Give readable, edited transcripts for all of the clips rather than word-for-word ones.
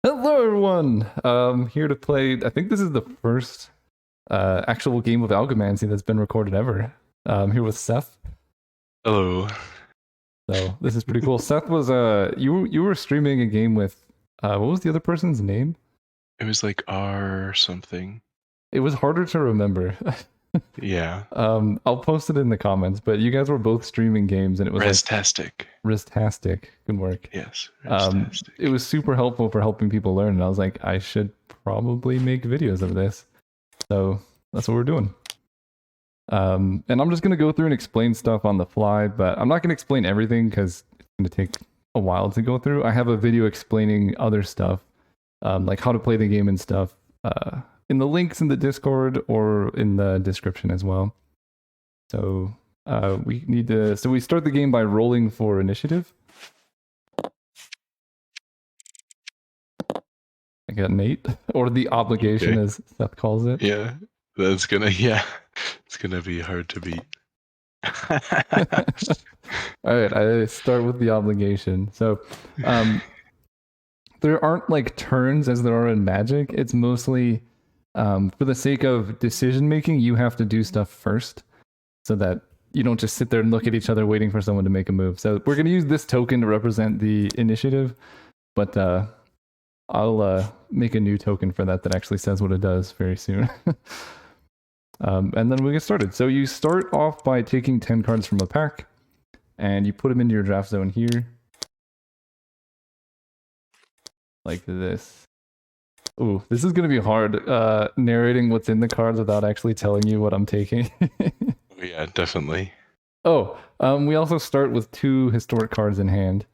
Hello, everyone. Here to play. I think this is the first actual game of Algomancy that's been recorded ever. Here with Seth. Hello. So this is pretty cool. Seth was you were streaming a game with what was the other person's name? It was like R something. It was harder to remember. Yeah. I'll post it in the comments. But you guys were both streaming games, and it was like Restastic. Ristastic. Good work. Yes, It Restastic. was super helpful for helping people learn, and I was like, I should probably make videos of this. So that's what we're doing. And I'm just going to go through and explain stuff on the fly, but I'm not going to explain everything because it's going to take a while to go through. I have a video explaining other stuff, like how to play the game and stuff, in the links in the Discord or in the description as well. So we need to. So we start the game by rolling for initiative. I got an 8, or the obligation, Okay. as Seth calls it. Yeah. That's gonna it's gonna be hard to beat. All right, I start with the obligation. So, there aren't like turns as there are in Magic. It's mostly for the sake of decision making, you have to do stuff first so that you don't just sit there and look at each other waiting for someone to make a move. So, we're going to use this token to represent the initiative, but I'll make a new token for that actually says what it does very soon. And then we get started. So, you start off by taking 10 cards from a pack and you put them into your draft zone here. Like this. Ooh, this is going to be hard narrating what's in the cards without actually telling you what I'm taking. Yeah, definitely. Oh, we also start with 2 historic cards in hand.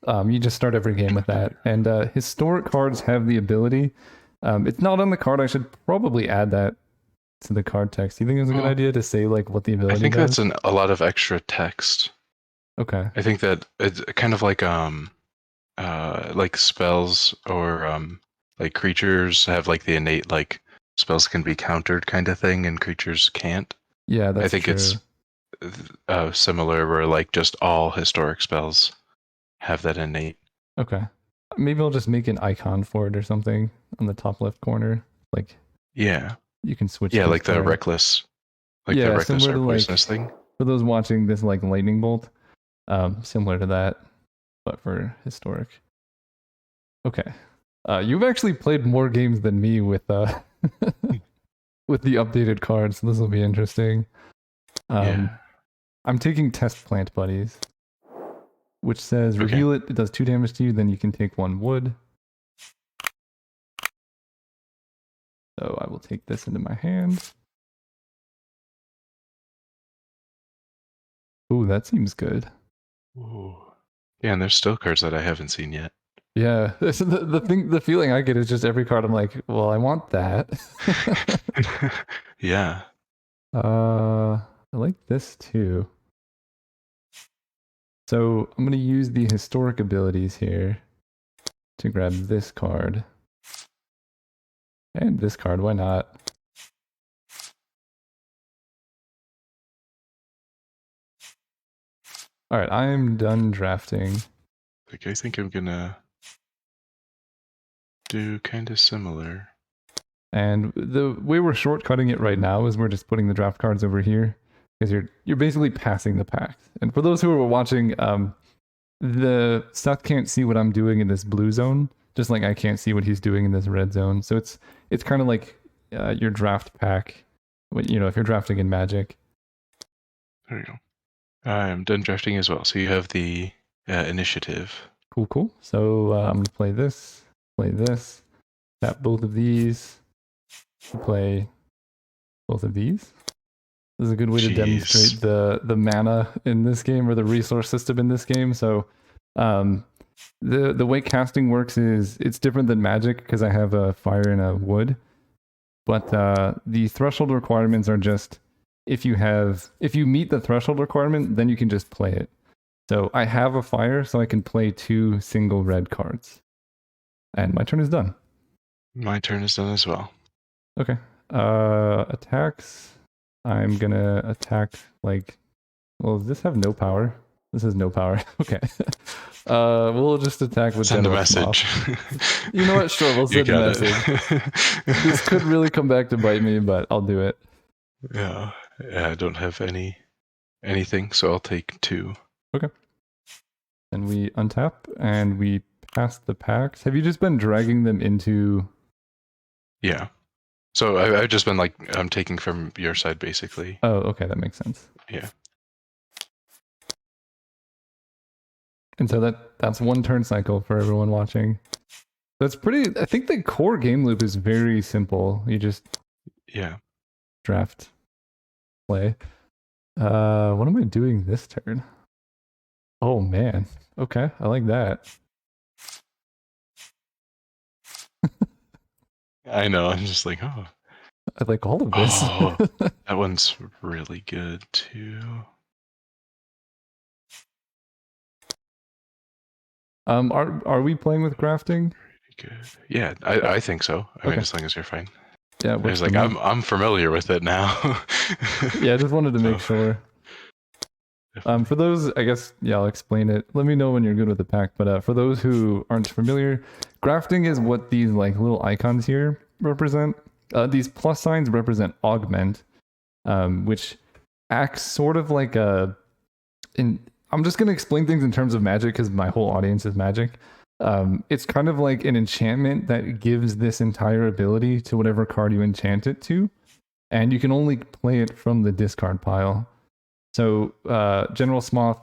You just start every game with that. And historic cards have the ability. It's not on the card. I should probably add that to the card text. Do you think it's a good idea to say like what the ability I think does? that's a lot of extra text. Okay. I think that it's kind of like spells or like creatures have like the innate like spells can be countered kind of thing and creatures can't. Yeah, I that's think true. it's similar where like just all historic spells have that innate. Okay. Maybe I'll just make an icon for it or something on the top left corner. Like Yeah. you can switch Yeah, things like the there. reckless Yeah, or similar to like poisonous thing. for those watching this like lightning bolt, similar to that, but for historic. Okay. You've actually played more games than me with with the updated cards, so this will be interesting. Yeah. I'm taking test plant buddies, which says Okay. reveal it. It does 2 damage to you. Then you can take 1 wood. So I will take this into my hand. Ooh, that seems good. Ooh. Yeah, and there's still cards that I haven't seen yet. Yeah, the feeling I get is just every card I'm like, well, I want that. Yeah. I like this too. So I'm gonna use the historic abilities here to grab this card. And this card, why not? Alright, I'm done drafting. Like I think I'm gonna do kind of similar. And the way we're shortcutting it right now is we're just putting the draft cards over here. Because you're basically passing the pack. And for those who are watching, the Seth can't see what I'm doing in this blue zone, just like I can't see what he's doing in this red zone. So it's kind of like your draft pack, you know, if you're drafting in Magic. There we go. I'm done drafting as well. So you have the initiative. Cool, cool. So I'm gonna play this, tap both of these, play both of these. This is a good way to demonstrate the mana in this game or the resource system in this game. So the way casting works is it's different than Magic because I have a fire and a wood. But the threshold requirements are just if you meet the threshold requirement, then you can just play it. So I have a fire, so I can play 2 single red cards. And my turn is done. My turn is done as well. Okay. Attacks. I'm gonna attack like well, does this have no power? This has no power. Okay. We'll just attack with Send a General message. Smoth. You know what? Sure, we'll You send a got message. it. This could really come back to bite me, but I'll do it. Yeah, I don't have anything, so I'll take 2. Okay. And we untap and we pass the packs. Have you just been dragging them into? Yeah. So I've just been like, I'm taking from your side basically. Oh, okay, that makes sense. Yeah. And so that's one turn cycle for everyone watching. That's pretty. I think the core game loop is very simple. You just draft, play. What am I doing this turn? Oh man. Okay, I like that. I know. I'm just like, oh. I like all of this. Oh, that one's really good too. Are we playing with grafting? Pretty good. Yeah, I think so. I mean, as long as you're fine. Yeah, I was like, I'm familiar with it now. Yeah, I just wanted to make sure. For those, I guess, yeah, I'll explain it. Let me know when you're good with the pack. But for those who aren't familiar, grafting is what these like little icons here represent. These plus signs represent augment, which acts sort of like a. I'm just gonna explain things in terms of magic because my whole audience is magic. It's kind of like an enchantment that gives this entire ability to whatever card you enchant it to, and you can only play it from the discard pile. So General Smoth,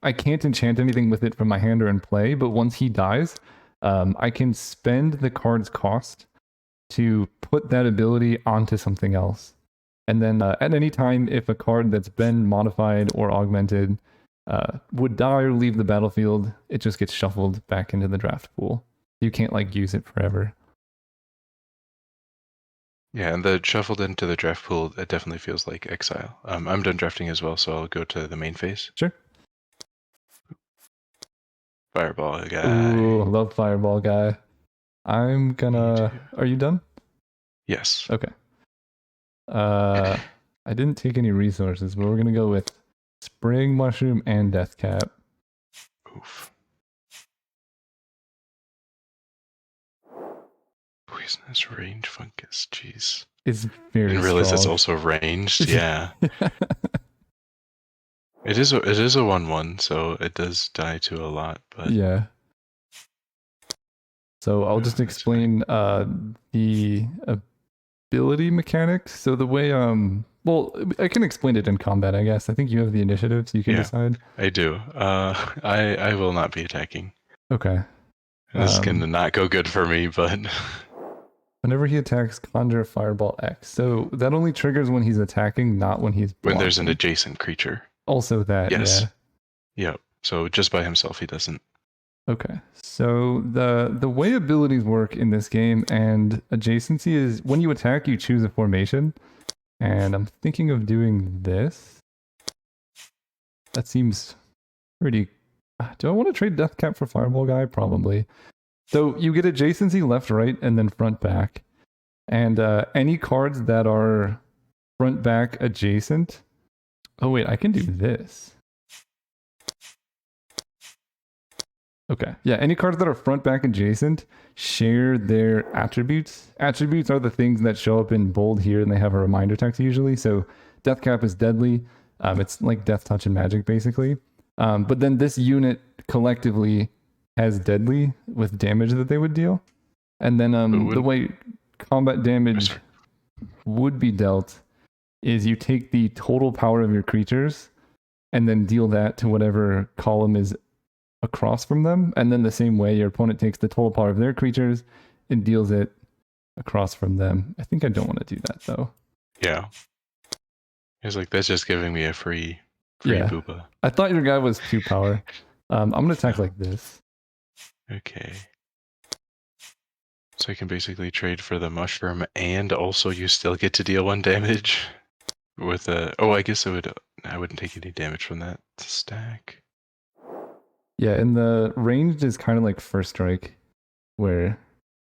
I can't enchant anything with it from my hand or in play, but once he dies, I can spend the card's cost to put that ability onto something else. And then at any time, if a card that's been modified or augmented would die or leave the battlefield, it just gets shuffled back into the draft pool. You can't like use it forever. Yeah, and the shuffled into the draft pool, it definitely feels like exile. I'm done drafting as well, so I'll go to the main phase. Sure. Fireball guy. Ooh, love Fireball guy. I'm gonna. Are you done? Yes. Okay. I didn't take any resources, but we're gonna go with Spring Mushroom and Death Cap. Oof. Poisonous range fungus. Jeez. It's very. I didn't realize strong. it's also ranged. Yeah. It is a 1/1, so it does die to a lot, but yeah. So I'll just explain the ability mechanics. So the way well, I can explain it in combat, I guess. I think you have the initiative, so you can decide. I do. I will not be attacking. Okay. This is gonna not go good for me, but whenever he attacks, conjure Fireball X. So that only triggers when he's attacking, not when he's blocking. When there's an adjacent creature. Also that, yes. Yeah. Yep. So just by himself, he doesn't. Okay. So the way abilities work in this game and adjacency is when you attack, you choose a formation. And I'm thinking of doing this. That seems pretty. Do I want to trade Death Cap for Fireball Guy? Probably. So you get adjacency left, right, and then front, back. And any cards that are front, back, adjacent. Oh, wait, I can do this. Okay. Yeah, any cards that are front, back, adjacent share their attributes. Attributes are the things that show up in bold here, and they have a reminder text usually. So Death Cap is deadly. It's like Death Touch and Magic, basically. But then this unit collectively has deadly with damage that they would deal. And then the way combat damage would be dealt is you take the total power of your creatures and then deal that to whatever column is across from them. And then the same way, your opponent takes the total power of their creatures and deals it across from them. I think I don't want to do that, though. Yeah. It's like, that's just giving me a free booba. I thought your guy was 2 power. I'm going to attack like this. Okay. So I can basically trade for the mushroom, and also you still get to deal 1 damage with a. Oh, I guess I wouldn't take any damage from that stack. Yeah, and the ranged is kind of like first strike, where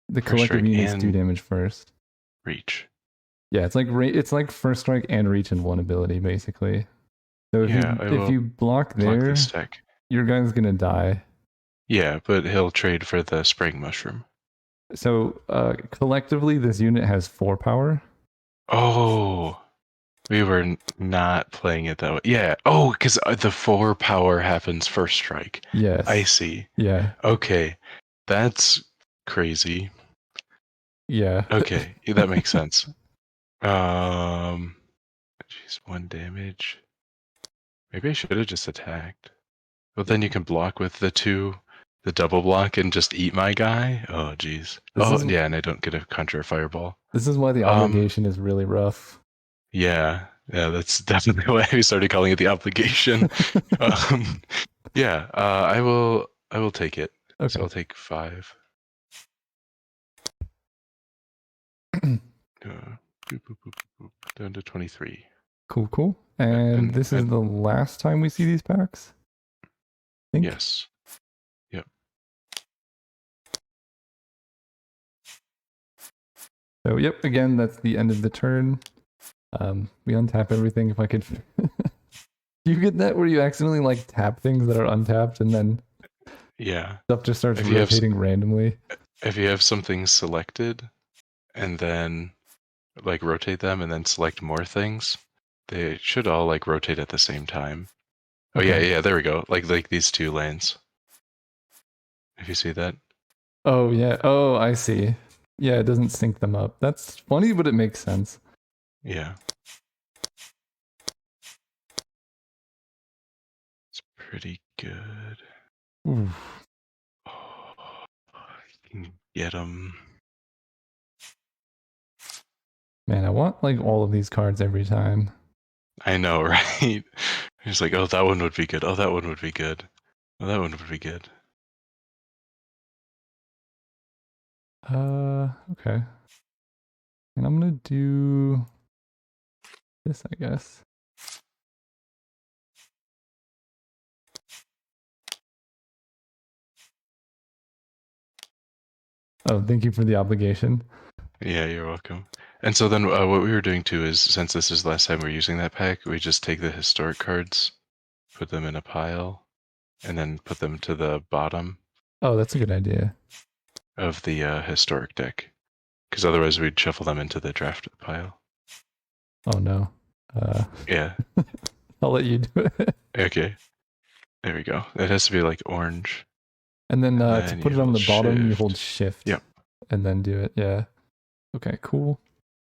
the collective units do damage first. Reach. Yeah, it's like first strike and reach in one ability, basically. So Yeah, I if will you block block this there, deck. your guy's gonna die. Yeah, but he'll trade for the spraying mushroom. So collectively, this unit has 4 power. Oh, we were not playing it that way. Yeah. Oh, because the 4 power happens first strike. I Yes. see. Yeah. Okay, that's crazy. Yeah. Okay, that makes sense. Jeez, 1 damage. Maybe I should have just attacked. But then you can block with the double block and just eat my guy. Oh, jeez. This Oh, is yeah, and I don't get a conjure fireball. this is why the Um, obligation is really rough. yeah, that's definitely why we started calling it the obligation. Um, yeah, I will take it. So Okay. I'll take 5. Boop, boop, boop, boop, down to 23. Cool, cool. And And this is the last time we see these packs? I think. yes. Yep. So, yep, again, that's the end of the turn. We untap everything if I could. Do you get that where you accidentally like tap things that are untapped and then Yeah. stuff just starts If rotating randomly? you have something selected and then like rotate them and then select more things, they should all like rotate at the same time. Oh yeah, Okay. yeah, there we go. Like these 2 lanes. If you see that. Oh, yeah. Oh, I see. Yeah, it doesn't sync them up. That's funny, but it makes sense. Yeah. It's pretty good. Oof. Oh, you can get them. Man, I want like all of these cards every time. I know, right? It's like, oh, that one would be good. Oh, that one would be good. Oh, that one would be good. Okay. And I'm gonna do this, I guess. Oh, thank you for the obligation. Yeah, you're welcome. And so then what we were doing too is, since this is the last time we're using that pack, we just take the historic cards, put them in a pile, and then put them to the bottom Oh, that's a good idea. of the historic deck. Because otherwise we'd shuffle them into the draft pile. Oh no. Yeah. I'll let you do it. Okay. There we go. It has to be like orange. And then to Then put you it on hold the bottom, you hold shift. shift. Yep. And then do it. Yeah. Okay, cool.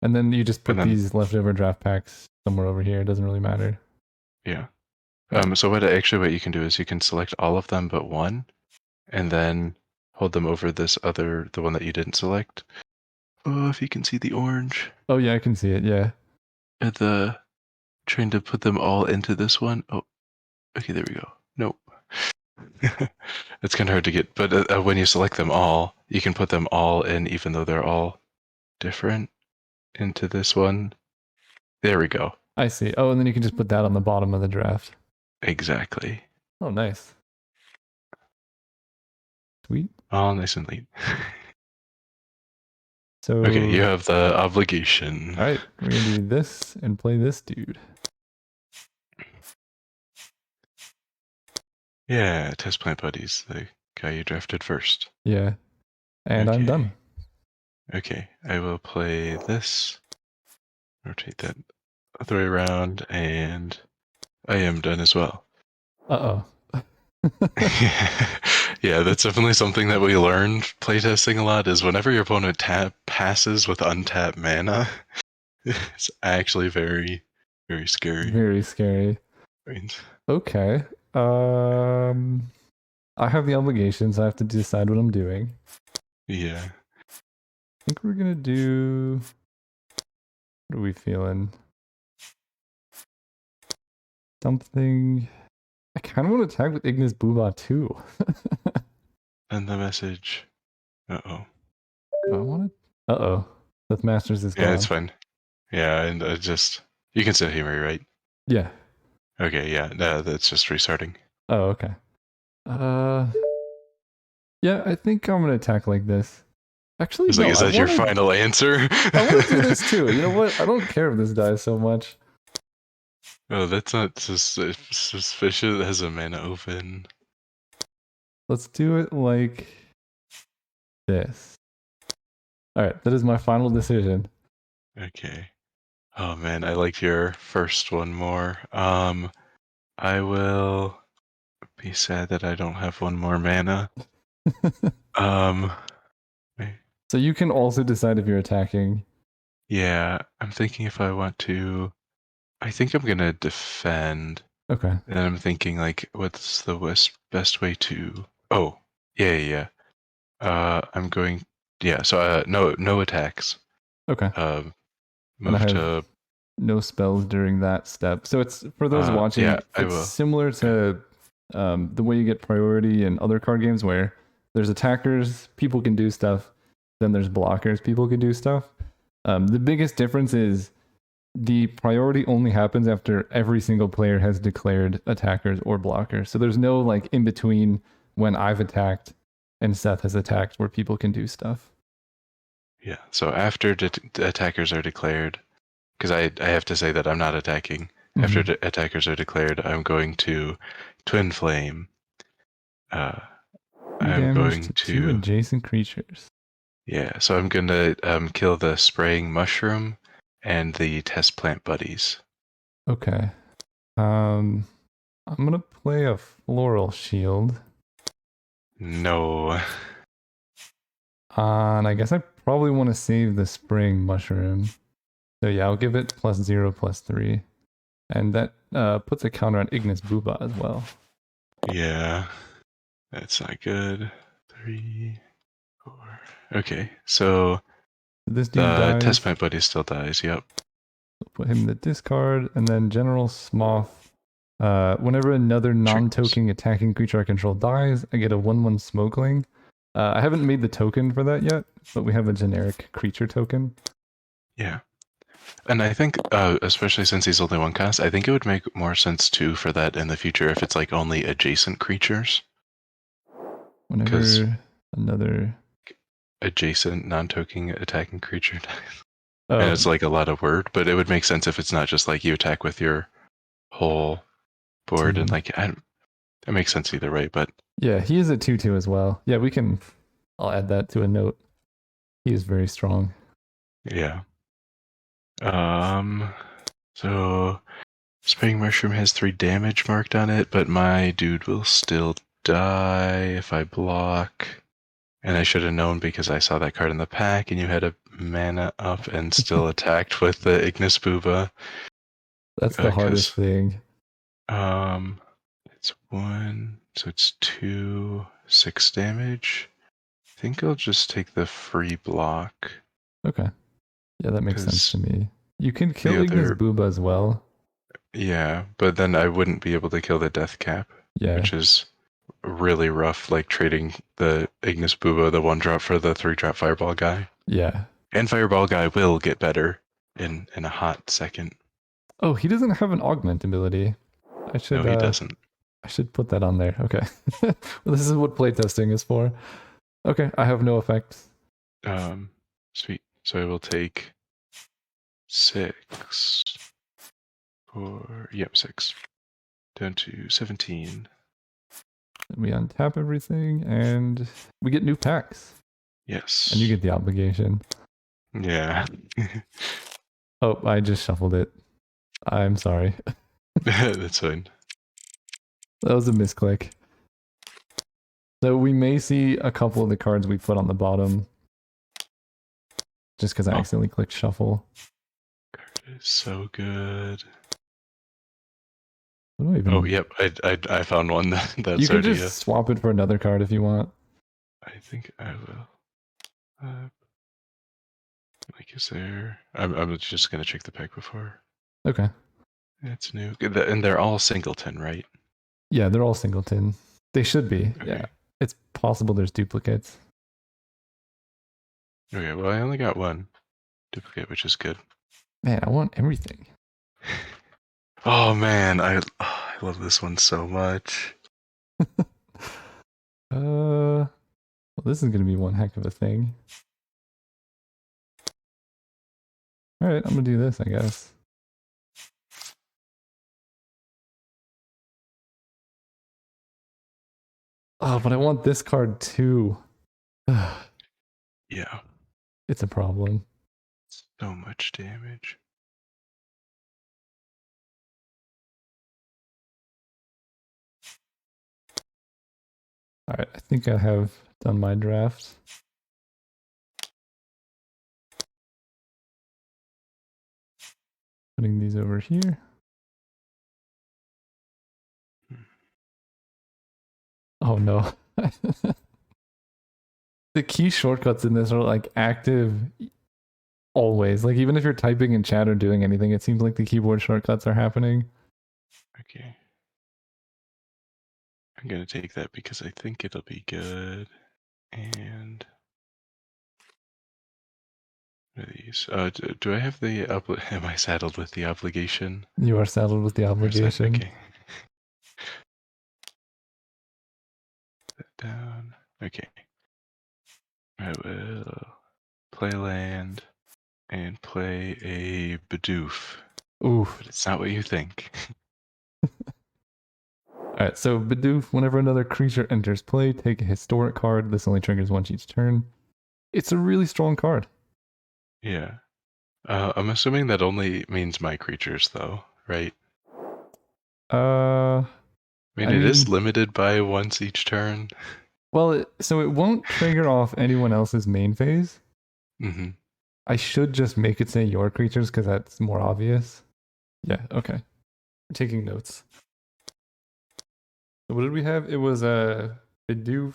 And then you just put And then, these leftover draft packs somewhere over here. It doesn't really matter. yeah. So what you can do is you can select all of them but one, and then hold them over the one that you didn't select. Oh, if you can see the orange. Oh yeah, I can see it. Yeah. And trying to put them all into this one. Oh, okay, there we go. Nope. It's kind of hard to get, but when you select them all, you can put them all in, even though they're all different, into this one. There we go. I see. Oh, and then you can just put that on the bottom of the draft. Exactly. Oh, nice. Sweet. All nice and neat. So Okay, you have the obligation. all right, we're gonna do this and play this dude. Yeah, test plant buddies, the guy you drafted first. Yeah. And I'm Okay. done. Okay, I will play this. Rotate that other way around, and I am done as well. Uh-oh. Yeah, that's definitely something that we learned playtesting a lot is whenever your opponent passes with untapped mana, it's actually very, very scary. Very scary. Right. Okay. I have the obligations. I have to decide what I'm doing. Yeah. I think we're gonna do. What are we feeling? Something. I kind of want to tag with Ignis Booba too. And the message. Uh-oh. I want to. Uh-oh. Seth Masters is gone. Yeah, it's fine. Yeah, and you can still hear me, right? Yeah. Okay, yeah, no, that's just restarting. Oh, okay. Yeah, I think I'm gonna attack like this. Actually, It's no. like, is that your final answer? I want to do this too. You know what? I don't care if this dies so much. Oh, that's not suspicious as a mana open. Let's do it like this. All right, that is my final decision. Okay. Oh man, I liked your first one more. I will be sad that I don't have one more mana. Um, So you can also decide if you're attacking. yeah, I'm thinking if I want to. I think I'm gonna defend. Okay. And I'm thinking like, what's the best way to? Oh, yeah. I'm going. Yeah, so no attacks. Okay. Um, And I move have to. no spells during that step. So it's for those Yeah, watching, I it's will. similar to the way you get priority in other card games where there's attackers, people can do stuff, then there's blockers, people can do stuff. The biggest difference is the priority only happens after every single player has declared attackers or blockers. So there's no like in between when I've attacked and Seth has attacked where people can do stuff. Yeah. So after attackers are declared, because I have to say that I'm not attacking. After Mm-hmm. attackers are declared, I'm going to twin flame. Uh, 2 I'm damage going to 2 to adjacent creatures. yeah. So I'm gonna kill the spraying mushroom and the test plant buddies. Okay. I'm gonna play a floral shield. No. And I guess I probably want to save the spring mushroom. So yeah, I'll give it +0/+3. And that puts a counter on Ignis Booba as well. Yeah. That's not good. 3, 4. Okay. So This dude the test dies. plant buddy still dies. Yep. Put him in the discard, and then General Smoth. Whenever another Triggers. non-token attacking creature I control dies, I get a 1/1 Smokeling. I haven't made the token for that yet, but we have a generic creature token. Yeah. And I think, especially since he's only one cost, I think it would make more sense too for that in the future if it's like only adjacent creatures. Because Whenever another adjacent non-token attacking creature dies. And oh it's like a lot of word, but it would make sense if it's not just like you attack with your whole board and team, like it makes sense either way. But yeah, he is a 2/2 as well. Yeah, we can. I'll add that to a note. He is very strong. yeah. So Spraying Mushroom has 3 damage marked on it, but my dude will still die if I block. And I should have known because I saw that card in the pack and you had a mana up and still attacked with the Ignis Booba. That's the hardest Because thing. it's 1, so it's 2, 6 damage. I think I'll just take the free block. Okay, yeah, that makes sense to Because me. You can the kill Ignis other, Booba as well. yeah, but then I wouldn't be able to kill the Death Cap, Yeah, which is really rough, like trading the Ignis Booba, the 1-drop for the 3-drop Fireball guy. yeah. And Fireball guy will get better in a hot second. Oh, he doesn't have an augment ability. No, he doesn't. I should put that on there. Okay. Well, this is what playtesting is for. Okay, I have no effects. Sweet. So I will take 6, 4, yep, 6. Down to 17. We untap everything and we get new packs. Yes. And you get the obligation. Yeah. Oh, I just shuffled it. I'm sorry. That's fine. That was a misclick. So we may see a couple of the cards we put on the bottom just because I accidentally clicked shuffle. Card is so good. What do I even... Oh, yep. I found one that's you can already just swap it for another card if you want. I think I will. Like, is there? I'm just gonna check the pack before. Okay. It's new, and they're all singleton, right? Yeah, they're all singleton. They should be. Okay. Yeah. It's possible there's duplicates. Okay. Well, I only got one duplicate, which is good. Man, I want everything. Oh man, I love this one so much. Well, this is gonna be one heck of a thing. All right, I'm gonna do this, I guess. Oh, but I want this card too. Yeah. It's a problem. So much damage. All right, I think I have done my draft. Putting these over here. Oh no. The key shortcuts in this are like active always. Like even if you're typing in chat or doing anything, it seems like the keyboard shortcuts are happening. Okay. I'm gonna take that because I think it'll be good. And what are these? Do I have the am I saddled with the obligation? You are saddled with the obligation. Okay. Put that down. Okay. I will play land and play a Bidoof. Oof. But it's not what you think. Alright, so Bidoof, whenever another creature enters play, take a historic card. This only triggers once each turn. It's a really strong card. Yeah. I'm assuming that only means my creatures, though, right? I I mean, it is limited by once each turn. Well, so it won't trigger off anyone else's main phase. Mm-hmm. I should just make it say your creatures because that's more obvious. Yeah, okay. I'm taking notes. So what did we have? It was a Bidoof.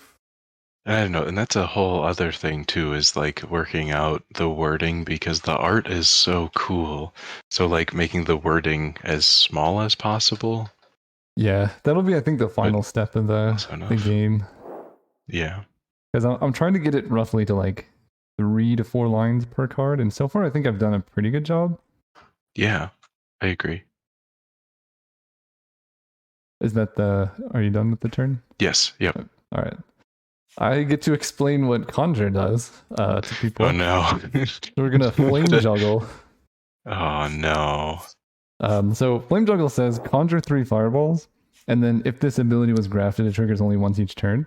I don't know, and that's a whole other thing too, is like working out the wording because the art is so cool. So like making the wording as small as possible. Yeah, that'll be I think the final step of the game. Yeah. Because I'm trying to get it roughly to like 3 to 4 lines per card, and so far I think I've done a pretty good job. Yeah, I agree. Is that the... Are you done with the turn? Yes, yep. All right. I get to explain what Conjure does to people. Oh no. We're going to Flame Juggle. Oh no. So Flame Juggle says Conjure 3 Fireballs, and then if this ability was grafted, it triggers only once each turn.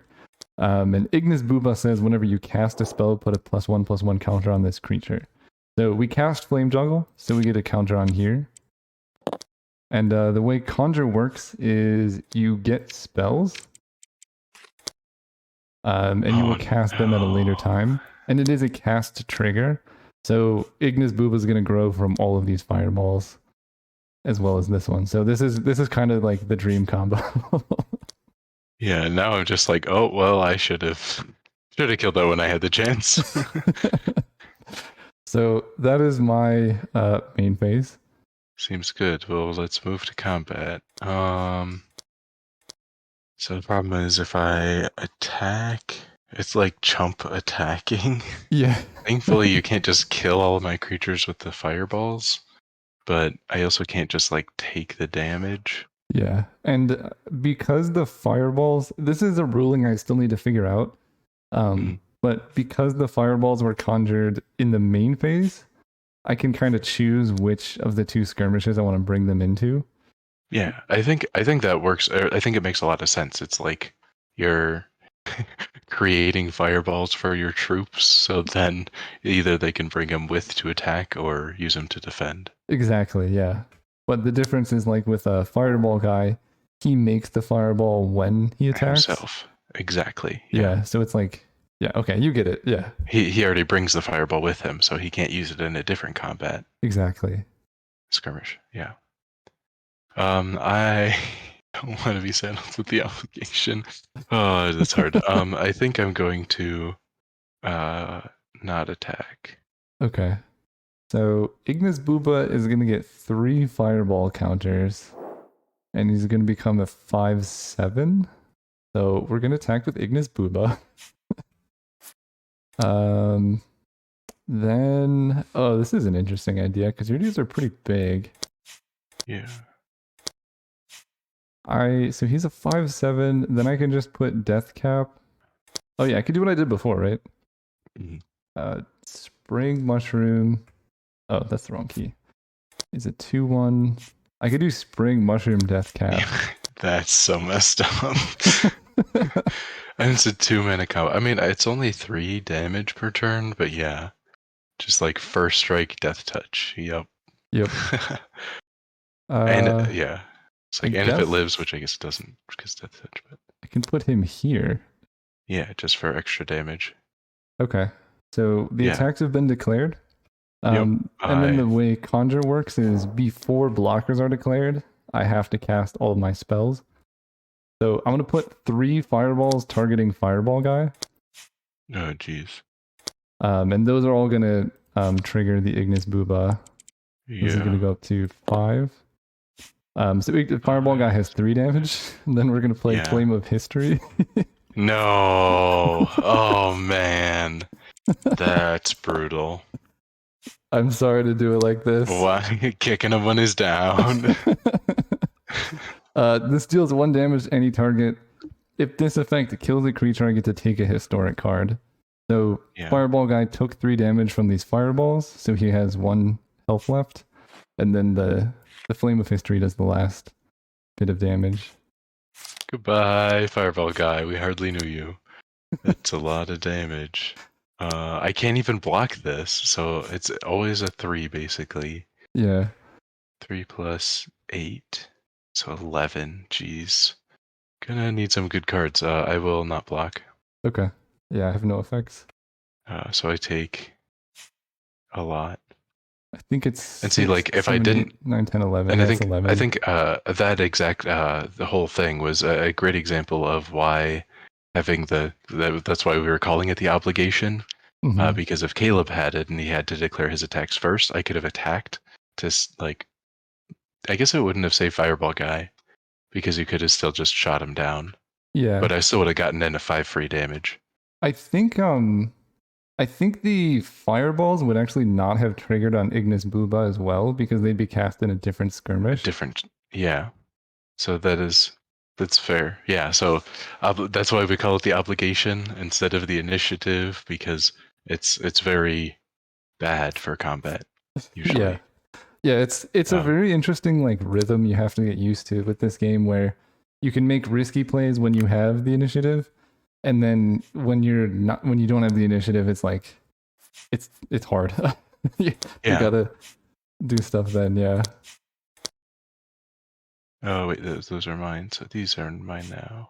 And Ignis Booba says whenever you cast a spell, put a +1/+1 counter on this creature. So we cast Flame Juggle, so we get a counter on here. And the way Conjure works is you get spells, and you will cast them at a later time. And it is a cast trigger. So Ignis Booba is going to grow from all of these fireballs, as well as this one. So this is kind of like the dream combo. Yeah, now I'm just like, oh well, I should have killed that when I had the chance. So that is my main phase. Seems good. Well, let's move to combat. So the problem is if I attack, it's like chump attacking. Yeah. Thankfully, you can't just kill all of my creatures with the fireballs, but I also can't just like take the damage. Yeah. And because the fireballs, this is a ruling I still need to figure out. But because the fireballs were conjured in the main phase, I can kind of choose which of the 2 skirmishes I want to bring them into. Yeah, I think that works. I think it makes a lot of sense. It's like you're creating fireballs for your troops, so then either they can bring them with to attack or use them to defend. Exactly, yeah. But the difference is like with a fireball guy, he makes the fireball when he attacks. Himself. Exactly. Yeah, so it's like, yeah, okay, you get it. Yeah. He already brings the fireball with him, so he can't use it in a different combat. Exactly. Skirmish, yeah. I don't want to be saddled with the obligation. Oh, that's hard. I think I'm going to not attack. Okay. So Ignis Booba is going to get 3 fireball counters, and he's going to become a 5/7. So we're going to attack with Ignis Booba. Then, oh, this is an interesting idea because your dudes are pretty big. Yeah. So he's a 5/7. Then I can just put Death Cap. Oh yeah, I could do what I did before, right? Mm-hmm. Spring Mushroom. Oh, that's the wrong key. Is it 2/1? I could do Spring Mushroom Death Cap. That's so messed up. And it's a 2-mana combo. I mean, it's only 3 damage per turn, but yeah. Just like first strike, death touch. Yep. Yep. And Uh, yeah. It's I like, and if it guess lives, which I guess it doesn't because death touch, but I can put him here. yeah, just for extra damage. Okay. So the Yeah. attacks have been declared. Yep. And then the way Conjure works is before blockers are declared, I have to cast all of my spells. So I'm going to put 3 fireballs targeting Fireball Guy. Oh, jeez. And those are all going to trigger the Ignis Booba. This is going to Yeah. go up to 5. So the Fireball Guy has 3 damage. And then we're going to play Yeah. Flame of History. No. Oh, man. That's brutal. I'm sorry to do it like this. Why? Kicking him when he's down. This deals 1 damage to any target. If this effect kills a creature, I get to take a historic card. So Yeah. Fireball Guy took 3 damage from these fireballs, so he has 1 health left. And then the Flame of History does the last bit of damage. Goodbye, Fireball Guy. We hardly knew you. It's a lot of damage. I can't even block this, so it's always a 3, basically. Yeah. 3 plus 8, so 11. Jeez. Gonna need some good cards. I will not block. Okay. Yeah, I have no effects. So I take a lot. I think it's And see, 6, like, if I 7, didn't, 8, 9, 10, 11. and Yeah, it's 11. I think that exact the whole thing was a great example of why having that's why we were calling it the obligation. Mhm. Because if Caleb had it and he had to declare his attacks first, I could have attacked to like. I guess it wouldn't have saved Fireball Guy because you could have still just shot him down. Yeah. But I still would have gotten in a 5 free damage. I think the fireballs would actually not have triggered on Ignis Booba as well because they'd be cast in a different skirmish. Yeah. So that's fair. Yeah. So that's why we call it the obligation instead of the initiative because it's very bad for combat usually. Yeah. Yeah, it's a very interesting like rhythm you have to get used to with this game where you can make risky plays when you have the initiative, and then when you don't have the initiative, it's like it's hard. you gotta do stuff then, yeah. Oh wait, those are mine. So these are mine now.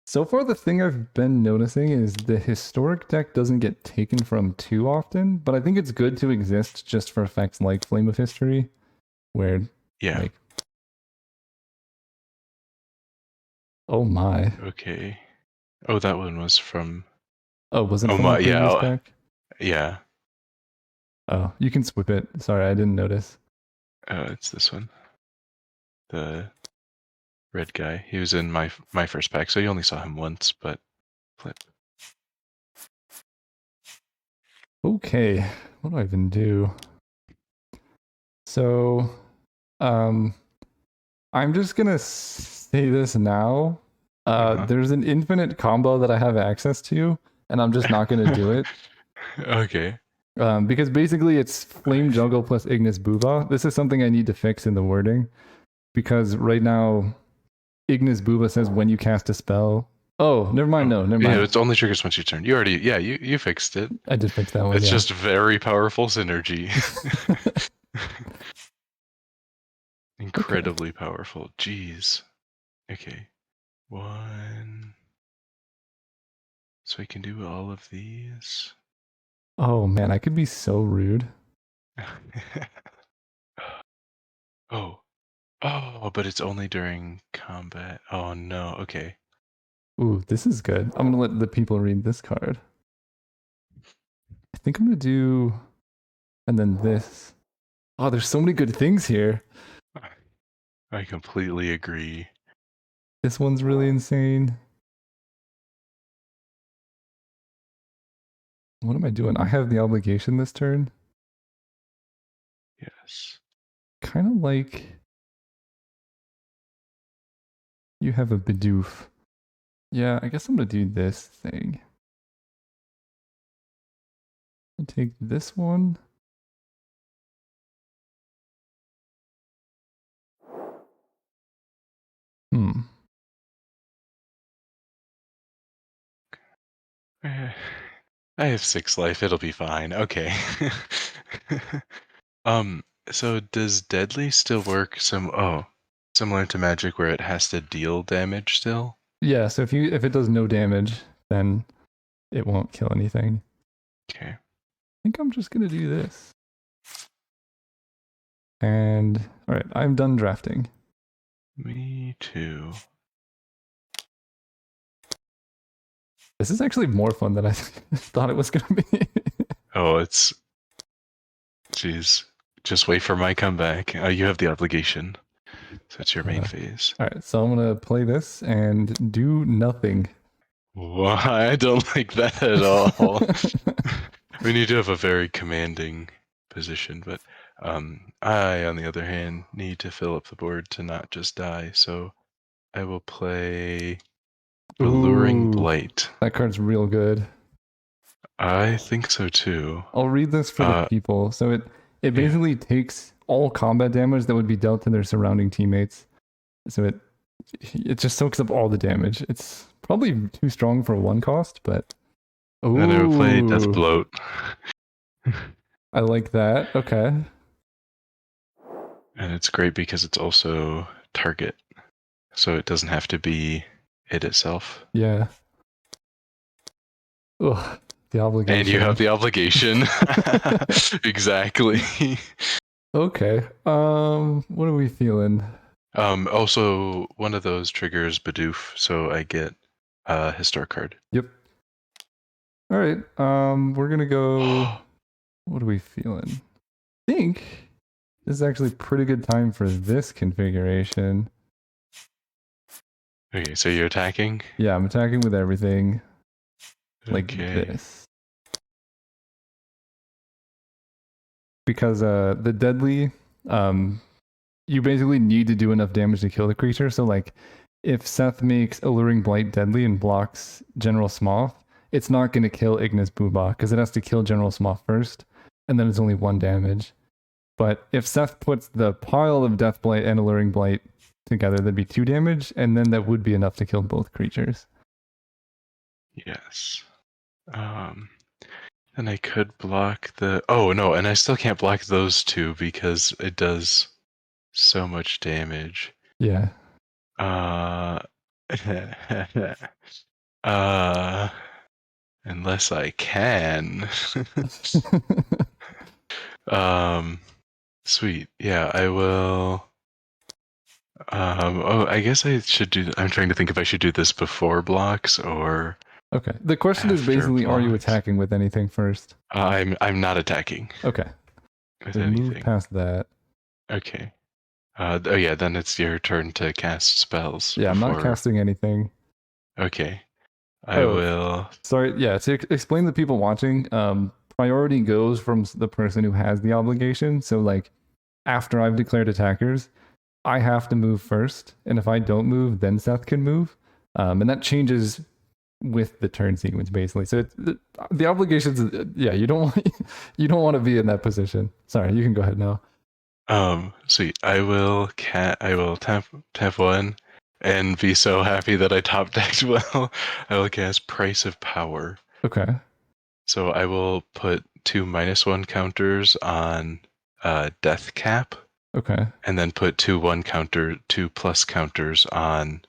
So far, the thing I've been noticing is the historic deck doesn't get taken from too often, but I think it's good to exist just for effects like Flame of History, where like, oh my. Okay. Oh, that one was from. Oh, was it Oh from my, the previous yeah, deck? yeah. Oh, you can swip it. Sorry, I didn't notice. It's this one. The red guy. He was in my first pack, so you only saw him once, but flip. Okay, what do I even do? So, I'm just gonna say this now. There's an infinite combo that I have access to, and I'm just not gonna do it. Okay. Because basically it's Flame Jungle plus Ignis Booba. This is something I need to fix in the wording. Because right now, Ignis Booba says when you cast a spell. Oh, never mind. No, never mind. Yeah, it's only triggers once you turn. You already, you fixed it. I did fix that one. It's yeah. just very powerful synergy. Incredibly powerful. Jeez. Okay. 1. So we can do all of these. Oh man, I could be so rude. Oh. Oh, but it's only during combat. Oh no. Okay. Ooh, this is good. I'm gonna let the people read this card. I think I'm gonna do, and then this. Oh, there's so many good things here. I completely agree. This one's really insane. What am I doing? I have the obligation this turn. Yes. Kind of like you have a Bidoof. Yeah, I guess I'm gonna do this thing. I'll take this one. Hmm. I have 6 life. It'll be fine. Okay. Um, so does deadly still work similar to magic where it has to deal damage still? Yeah, so if it does no damage, then it won't kill anything. Okay. I think I'm just gonna do this. And all right, I'm done drafting. Me too. This is actually more fun than I thought it was gonna be. Oh, jeez. Just wait for my comeback. You have the obligation. So it's your main phase. All right, so I'm gonna play this and do nothing. Why? I don't like that at all. We need to have a very commanding position, but I, on the other hand, need to fill up the board to not just die. So I will play Alluring Ooh, Blight. that card's real good. I think so too. I'll read this for the people. So it Yeah. basically takes all combat damage that would be dealt to their surrounding teammates. So it just soaks up all the damage. It's probably too strong for one cost, but And I will play Death ooh, Bloat. I like that. Okay. And it's great because it's also target. So it doesn't have to be it itself. Yeah. Ugh, the obligation. And you have the obligation. Exactly. Okay. What are we feeling? Also, one of those triggers Bidoof, so I get a historic card. Yep. All right. We're gonna go. What are we feeling? I think this is actually a pretty good time for this configuration. Okay, so you're attacking? Yeah, I'm attacking with everything. Like this. Because the deadly, you basically need to do enough damage to kill the creature. So like if Seth makes Alluring Blight deadly and blocks General Smoth, it's not going to kill Ignis Booba because it has to kill General Smoth first, and then it's only 1 damage. But if Seth puts the pile of Death Blight and Alluring Blight together, that'd be 2 damage, and then that would be enough to kill both creatures. Yes. And I could block the... Oh, no, and I still can't block those 2 because it does so much damage. Yeah. Unless I can. Sweet. Yeah, I will... I guess I should do... I'm trying to think if I should do this before blocks or... Okay. The question is basically, are you attacking with anything first? I'm not attacking. Okay. With So anything. move past that. Okay. Oh yeah, then it's your turn to cast spells. Yeah, I'm not casting anything. Okay. I will... Sorry, yeah, to explain to people watching, priority goes from the person who has the obligation. So like after I've declared attackers, I have to move first, and if I don't move, then Seth can move. And that changes with the turn sequence basically. So the obligations, yeah, you don't want to be in that position. Sorry, you can go ahead now. Sweet. I will tap 1 and be so happy that I top decked well. I will cast Price of Power. Okay. So I will put 2 -1 counters on Death Cap. Okay. And then put 2 plus counters on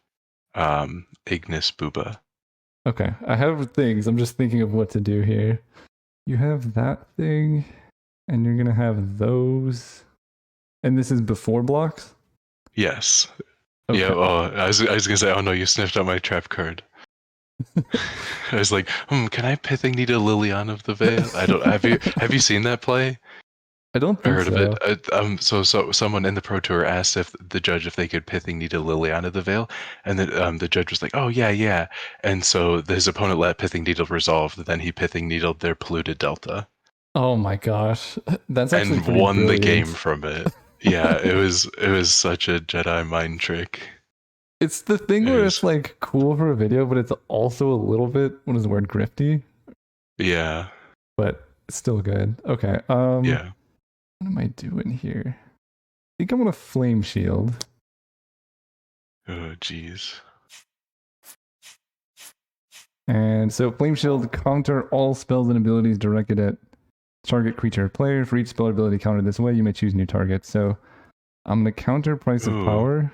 Ignis Booba. Okay. I have things. I'm just thinking of what to do here. You have that thing, and you're gonna have those. And this is before blocks? Yes. Okay. Yeah, I was gonna say, oh no, you sniffed out my trap card. I was like, can I Pithing Needle Liliana of the Veil? I don't have you seen that play? I don't think Heard so. of it. So someone in the Pro Tour asked the judge if they could Pithing Needle Liliana the Veil, and the judge was like, "Oh yeah." And so his opponent let Pithing Needle resolve. Then he Pithing Needled their polluted Delta. Oh my gosh, that's actually and pretty won brilliant. the game from it. Yeah, it was such a Jedi mind trick. It's the thing where it's like cool for a video, but it's also a little bit, what is the word, grifty? Yeah. But it's still good. Okay. Yeah. What am I doing here? I think I'm gonna Flame Shield. Oh jeez. And so Flame Shield counter all spells and abilities directed at target creature or player. For each spell or ability countered this way, you may choose new targets. So I'm gonna counter Price of Ooh. Power.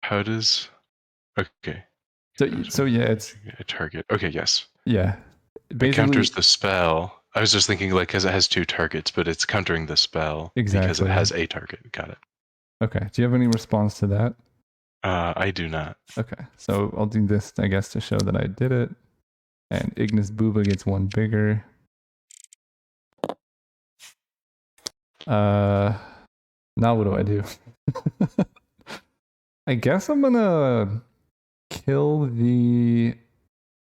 How does... Okay. So yeah, it's a target. Okay, yes. yeah. It Basically, counters the spell. I was just thinking, like, because it has 2 targets, but it's countering the spell because it exactly. has a target. Got it. Okay. Do you have any response to that? I do not. Okay. So I'll do this, I guess, to show that I did it. And Ignis Booba gets 1 bigger. Now what do I do? I guess I'm gonna kill the...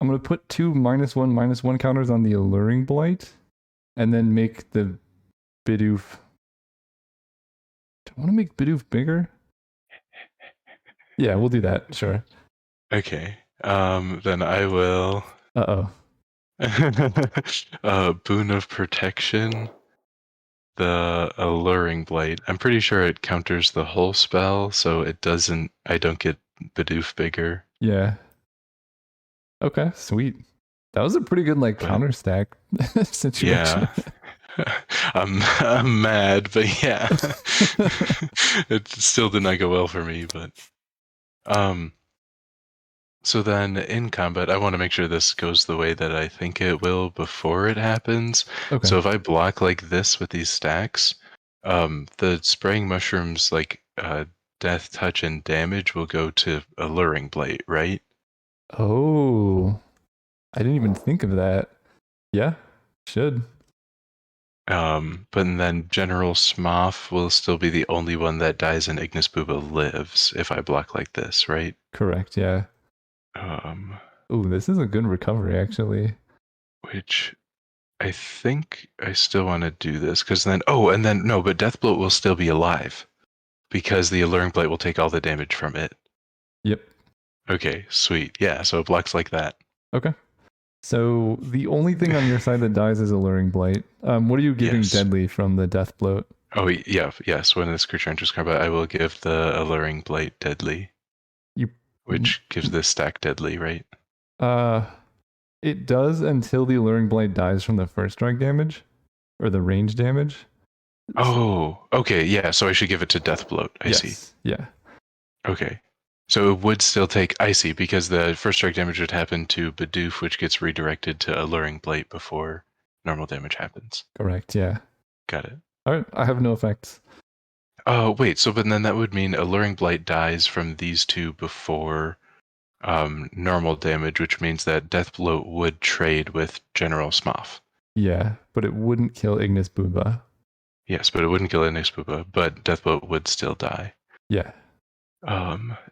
I'm gonna put 2 -1/-1 counters on the Alluring Blight, and then make the Bidoof... Do I want to make Bidoof bigger? Yeah, we'll do that, sure. Okay. Then I will... Uh-oh. Boon of Protection. The Alluring Blight. I'm pretty sure it counters the whole spell, so it doesn't... I don't get Bidoof bigger. Yeah. Okay, sweet. That was a pretty good, like, counter stack situation. Yeah. I'm mad, but yeah. It still did not go well for me, but... So then in combat, I want to make sure this goes the way that I think it will before it happens. Okay. So if I block like this with these stacks, the spraying mushrooms, like death, touch, and damage will go to Alluring Blight, right? Oh, I didn't even think of that. Yeah, should. But then General Smoth will still be the only one that dies and Ignis Booba lives if I block like this, right? Correct, yeah. Oh, this is a good recovery, actually. Which I think I still want to do this because then, no, but Deathbloat will still be alive because the Alluring Blight will take all the damage from it. Yep. Okay, sweet. Yeah, so it blocks like that. Okay. So the only thing on your side that dies is Alluring Blight. What are you giving Yes. deadly from the Death Bloat? Oh, yeah, yes. When this creature enters combat, I will give the Alluring Blight deadly. Which gives this stack deadly, right? It does until the Alluring Blight dies from the first strike damage or the range damage. Oh, okay, yeah. So I should give it to Deathbloat. I see. Yeah. Okay. So it would still take... I see, because the first strike damage would happen to Bidoof, which gets redirected to Alluring Blight before normal damage happens. Correct, yeah. Got it. All right, I have no effects. Oh, wait, so but then that would mean Alluring Blight dies from these 2 before normal damage, which means that Deathbloat would trade with General Smoth. Yeah, but it wouldn't kill Ignis Booba. Yes, but it wouldn't kill Ignis Booba, but Deathbloat would still die. Yeah.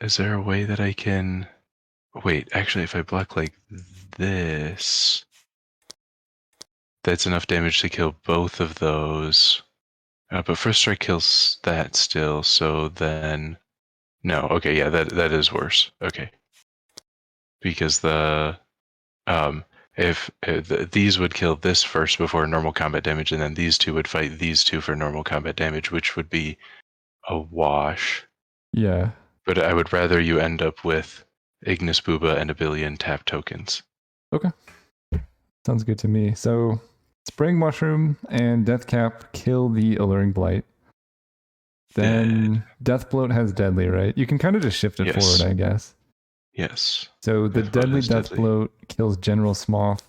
Is there a way that I can... Wait, actually, if I block like this, that's enough damage to kill both of those. But first strike kills that still, so then... No, okay, yeah, that is worse. Okay. Because these would kill this first before normal combat damage, and then these 2 would fight these 2 for normal combat damage, which would be a wash. Yeah. But I would rather you end up with Ignis Booba and a billion tap tokens. Okay. Sounds good to me. So Spraying Mushroom and Death Cap kill the Alluring Blight. Then Death Bloat has deadly, right? You can kind of just shift it forward, I guess. Yes. So the deadly Death Bloat kills General Smoth,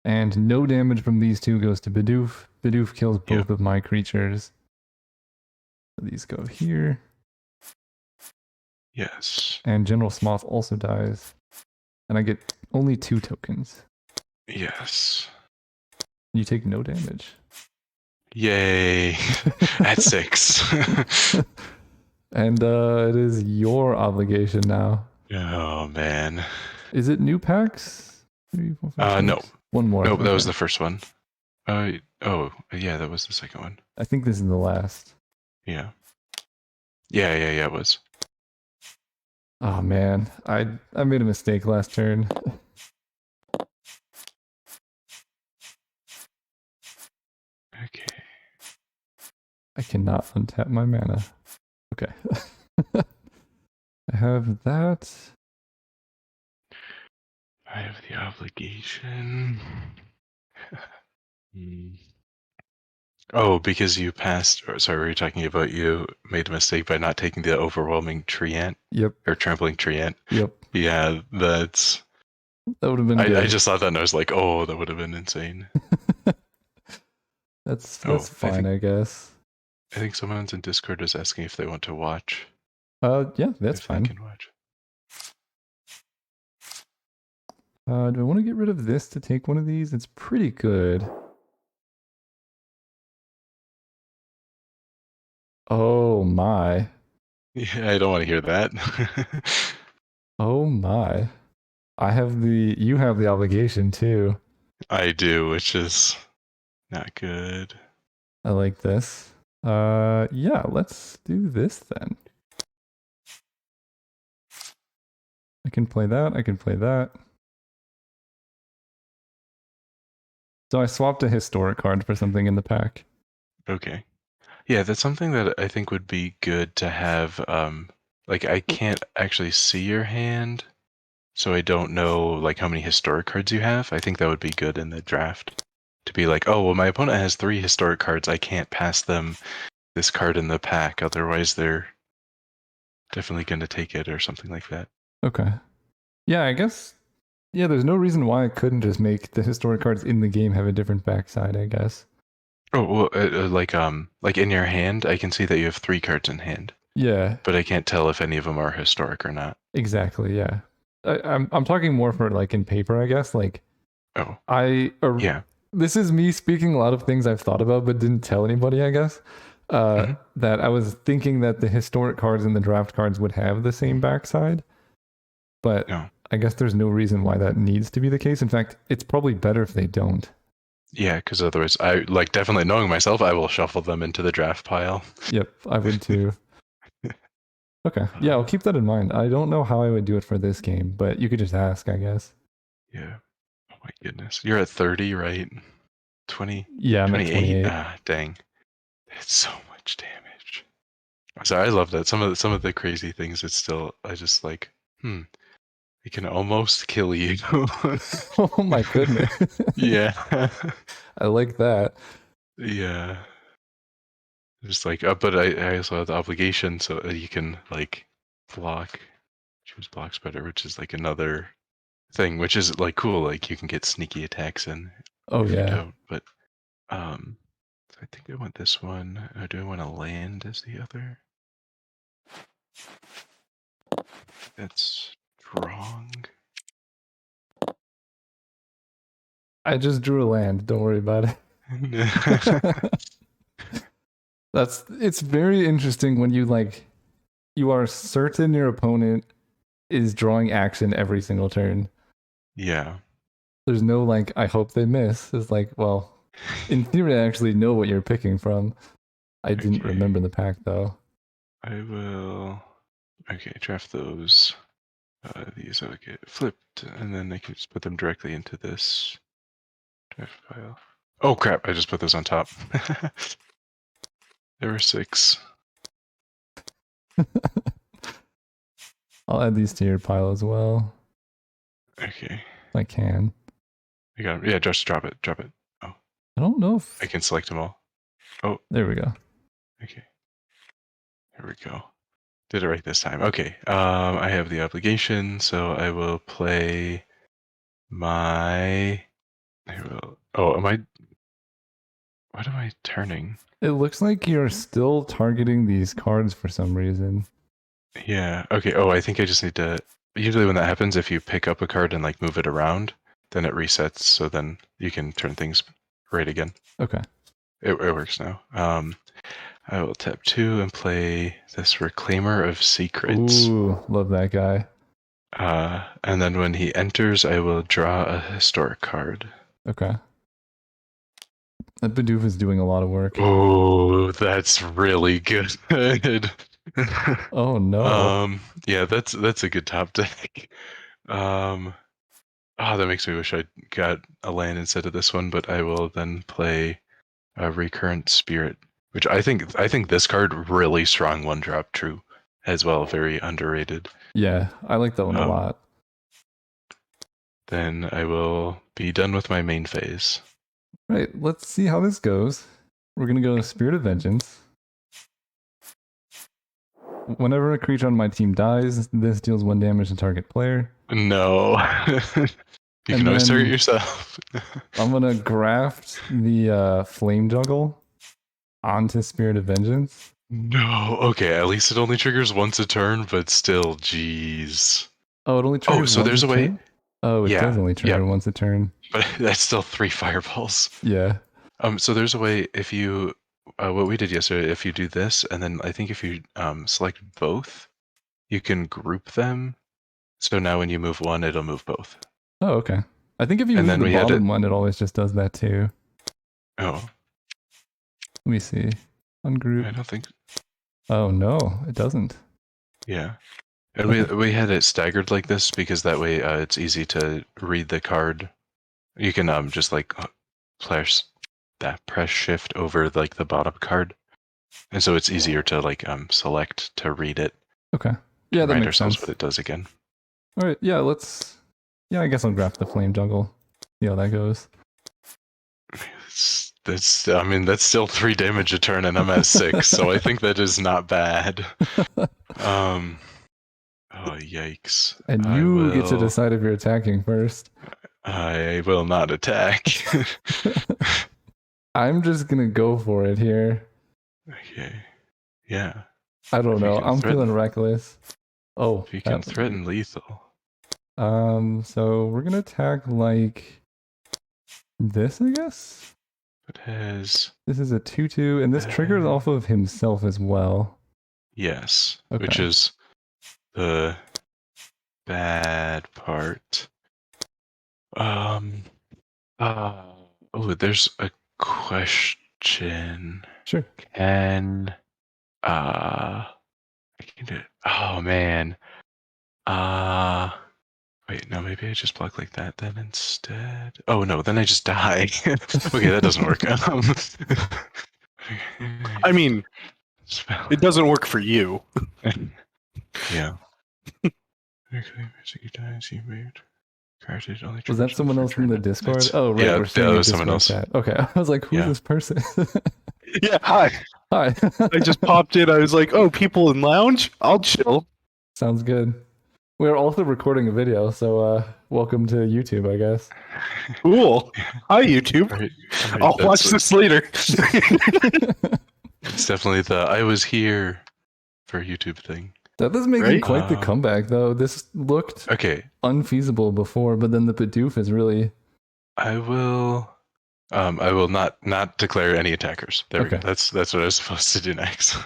and no damage from these 2 goes to Bidoof. Bidoof kills both of my creatures. So these go here. Yes. And General Smoth also dies. And I get only 2 tokens. Yes. You take no damage. Yay. At 6. And it is your obligation now. Oh, man. Is it new packs? 3, 4, 5, 6? No. One more. Nope, that was the first one. Oh, yeah, that was the second one. I think this is the last. Yeah. Yeah, it was. Oh, man. I made a mistake last turn. Okay. I cannot untap my mana. Okay. I have that. I have the obligation. Oh, because you passed. Or, sorry, were you talking about you made a mistake by not taking the overwhelming treant? Yep. Or trampling treant? Yep. Yeah, that would have been I good. just thought that and I was like, oh, that would have been insane. That's Oh, fine, I guess. I think someone's in Discord is asking if they want to watch. Yeah, that's if fine. They can watch. Do I want to get rid of this to take one of these? It's pretty good. Oh my. Yeah, I don't want to hear that. Oh my. You have the obligation too. I do, which is not good. I like this. Yeah, let's do this then. I can play that, I can play that. So I swapped a historic card for something in the pack. Okay. Yeah, that's something that I think would be good to have. Like I can't actually see your hand, so I don't know like how many historic cards you have. I think that would be good in the draft to be like, oh, well, my opponent has 3 historic cards. I can't pass them this card in the pack, otherwise they're definitely going to take it or something like that. Okay. Yeah, I guess. Yeah, there's no reason why I couldn't just make the historic cards in the game have a different backside, I guess. Oh, well, like in your hand, I can see that you have 3 cards in hand. Yeah. But I can't tell if any of them are historic or not. Exactly, yeah. I'm talking more for like in paper, I guess. Like, Oh, yeah. This is me speaking a lot of things I've thought about but didn't tell anybody, I guess. That I was thinking that the historic cards and the draft cards would have the same backside, but no. I guess there's no reason why that needs to be the case. In fact, it's probably better if they don't. Yeah, because otherwise, I like definitely knowing myself, I will shuffle them into the draft pile. Yep, I would too. Okay, yeah, I'll keep that in mind. I don't know how I would do it for this game, but you could just ask, I guess. Yeah. Oh my goodness, you're at 30, right? 20. Yeah, I'm 28? at 28. Ah, dang, that's so much damage. Sorry, I love that. Some of the crazy things. It's still, I just like, it can almost kill you. Oh my goodness. Yeah. I like that. Yeah. Just like, but I also have the obligation so you can like block, choose block spreader, which is like another thing, which is like cool. Like you can get sneaky attacks in. Oh if yeah. You don't, but so I think I want this one. Or do I want to land as the other? That's strong. I just drew a land. Don't worry about it. It's very interesting when you are certain your opponent is drawing action every single turn. Yeah. There's no like, I hope they miss. It's like, well, in theory, I actually know what you're picking from. I didn't remember the pack though. I will. Okay, draft those. These will get flipped, and then I can just put them directly into this draft pile. Oh crap! I just put those on top. There were 6. I'll add these to your pile as well. Okay. I can. I got 'em. Yeah, just drop it. Drop it. Oh. I don't know if I can select them all. Oh. There we go. Okay. Here we go. Did it right this time. Okay. I have the obligation, so I will play my. I will. Oh, am I? What am I turning? It looks like you're still targeting these cards for some reason. Yeah. Okay. Oh, I think I just need to. Usually, when that happens, if you pick up a card and like move it around, then it resets. So then you can turn things right again. Okay. It works now. I will tap 2 and play this Reclaimer of Secrets. Ooh, love that guy. And then when he enters, I will draw a historic card. Okay. That Bidoof is doing a lot of work. Oh, that's really good. Oh no. Yeah, that's a good top deck. That makes me wish I got a land instead of this one, but I will then play a Recurrent Spirit, which I think this card really strong 1-drop true as well, very underrated. Yeah, I like that one a lot. then I will be done with my main phase. Right, let's see how this goes. We're gonna go Spirit of Vengeance. Whenever a creature on my team dies, this deals 1 damage to target player. No. You And can always target then yourself. I'm gonna graft the Flame Juggle onto Spirit of Vengeance. No. Okay, at least it only triggers once a turn, but still, jeez. Oh, it only triggers so once there's a a way. turn? Oh, it does Yeah, only trigger once a turn. but that's still 3 fireballs. Yeah. So there's a way if you, what we did yesterday, if you do this, and then I think if you select both, you can group them. So now when you move one, it'll move both. Oh, okay. I think if you And move then the we had it. bottom one, it always just does that too. Oh, Let me see. Ungroup. I don't think. Oh no, it doesn't. Yeah. And Okay. we had it staggered like this because that way it's easy to read the card. You can just like press shift over like the bottom card, and so it's easier to like select to read it. Okay. Yeah, that Remind makes ourselves sense. what it does again. All right. Yeah, let's. Yeah, I guess I'll graft the Flame Juggle. See how that goes. I mean, that's still 3 damage a turn, and I'm at 6, so I think that is not bad. Oh yikes! And you get to decide if you're attacking first. I will not attack. I'm just gonna go for it here. Okay. Yeah. I don't know. I'm feeling reckless. Oh, if you can threaten lethal. So we're gonna attack like this, I guess. It has. This is a 2/2, and this triggers off of himself as well. Yes, Okay. which is the bad part. There's a question. Sure. I can do it. Oh man. Wait, no, maybe I just block like that then instead. Oh no, then I just die. Okay, that doesn't work. I mean, it doesn't work for you. Yeah. You dies, you moved. Only was that someone else in the Discord? It's, oh, right. Yeah, we're sharing that a was someone Discord else. chat. Okay, I was like, who's this person? Yeah, hi. Hi. I just popped in. I was like, oh, people in lounge? I'll chill. Sounds good. We're also recording a video, so welcome to YouTube, I guess. Cool. Hi, YouTube. Right, I'll watch this later. It's definitely the I was here for YouTube thing. That is making quite the comeback, though. This looked unfeasible before, but then the Bidoof is really... I will not declare any attackers. There we go. That's what I was supposed to do next.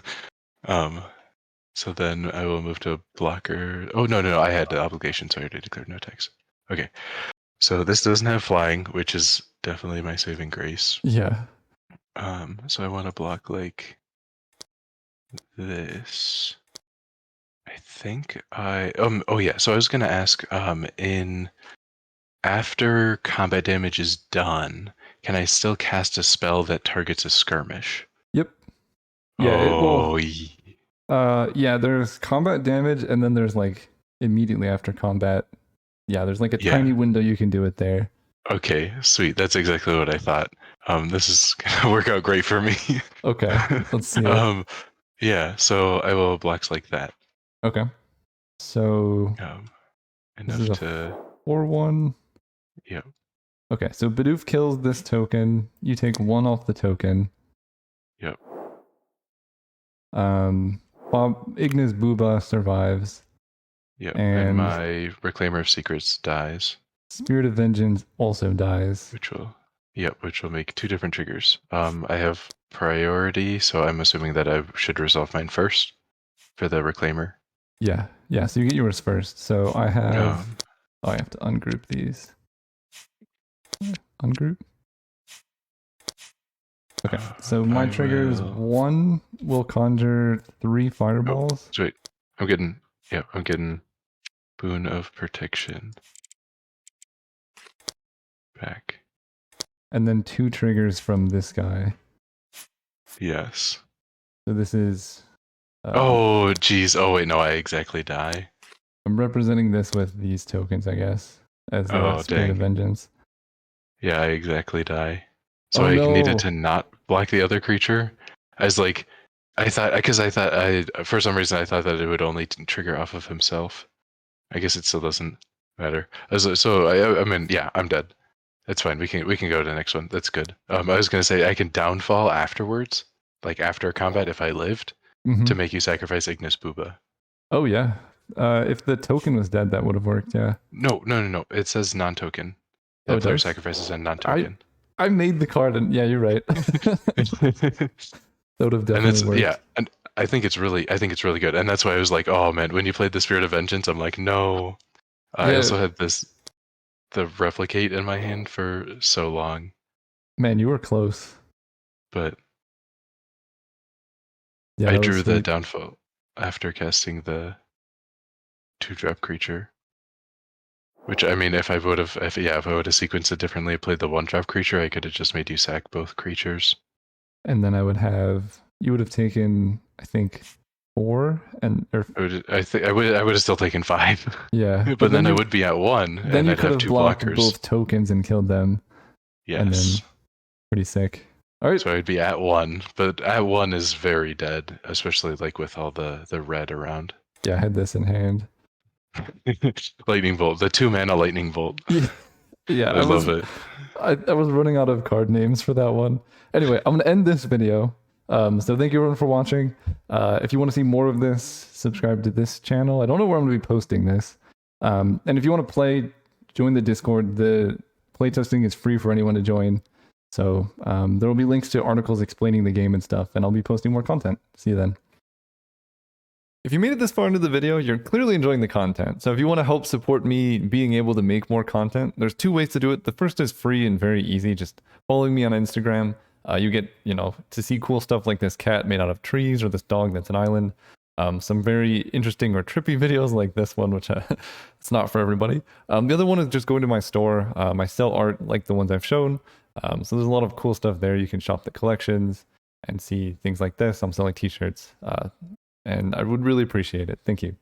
So then I will move to blocker. Oh no, I had the obligation, so I already declared no attacks. Okay. So this doesn't have flying, which is definitely my saving grace. Yeah. So I want to block like this. I think oh yeah, so I was gonna ask, in after combat damage is done, can I still cast a spell that targets a skirmish? Yep. Yeah, yeah, there's combat damage, and then there's like immediately after combat. Yeah, there's like a tiny window you can do it there. Okay, sweet. That's exactly what I thought. This is gonna work out great for me. Okay, let's see it. Yeah, so I will blocks like that. Okay. So enough to 4/1. Yep. Okay, so Bidoof kills this token. You take 1 off the token. Yep. Ignis Booba survives. Yep. And my Reclaimer of Secrets dies. Spirit of Vengeance also dies. Which will make 2 different triggers. I have priority, so I'm assuming that I should resolve mine first for the Reclaimer. Yeah, so you get yours first. So I have I have to ungroup these. Ungroup. Okay, so my triggers 1 will conjure 3 fireballs. Wait, I'm getting Boon of Protection back. And then 2 triggers from this guy. Yes. So this is... oh, geez. Oh, wait, no, I exactly die. I'm representing this with these tokens, I guess. as Oh, Spirit of dang. Vengeance. Yeah, I exactly die. So Oh I no! needed to not block the other creature. As like, I thought, because I thought for some reason I thought that it would only trigger off of himself. I guess it still doesn't matter. I mean, yeah, I'm dead. That's fine. We can go to the next one. That's good. I was gonna say I can downfall afterwards, like after combat if I lived, Mhm. to make you sacrifice Ignis Booba. Oh yeah. If the token was dead, that would have worked. Yeah. No. It says non-token. Oh, That it player does? sacrifices a non-token. I made the card, and yeah, you're right. That would have And definitely it's worked. yeah, and I think it's really good, and that's why I was like, oh man, when you played the Spirit of Vengeance, I'm like, no. I Yeah. also had the replicate in my hand for so long, Man, you were close. but Yeah, I that was drew the sweet. downfall after casting the 2-drop creature. Which I mean, if I would have sequenced it differently, played the 1-drop creature, I could have just made you sack both creatures. And then you would have taken, I think, 4 I would have still taken 5. yeah. But then I would be at 1, Then and you I'd could have have 2 blocked blockers. both tokens and killed them. And then Yes. pretty sick. All right. So I'd be at 1, but at 1 is very dead, especially like with all the red around. Yeah, I had this in hand. Lightning bolt, the 2-mana lightning bolt. Yeah, I love it. I was running out of card names for that one. Anyway, I'm gonna end this video. So thank you everyone for watching. If you want to see more of this, subscribe to this channel. I don't know where I'm gonna be posting this. And if you want to play, join the Discord. The playtesting is free for anyone to join. So there will be links to articles explaining the game and stuff, and I'll be posting more content. See you then. If you made it this far into the video, you're clearly enjoying the content. So if you want to help support me being able to make more content, there's 2 ways to do it. The first is free and very easy. Just following me on Instagram. You get, to see cool stuff like this cat made out of trees or this dog that's an island. Some very interesting or trippy videos like this one, which it's not for everybody. The other one is just going to my store. I sell art like the ones I've shown. So there's a lot of cool stuff there. You can shop the collections and see things like this. I'm selling t-shirts. And I would really appreciate it. Thank you.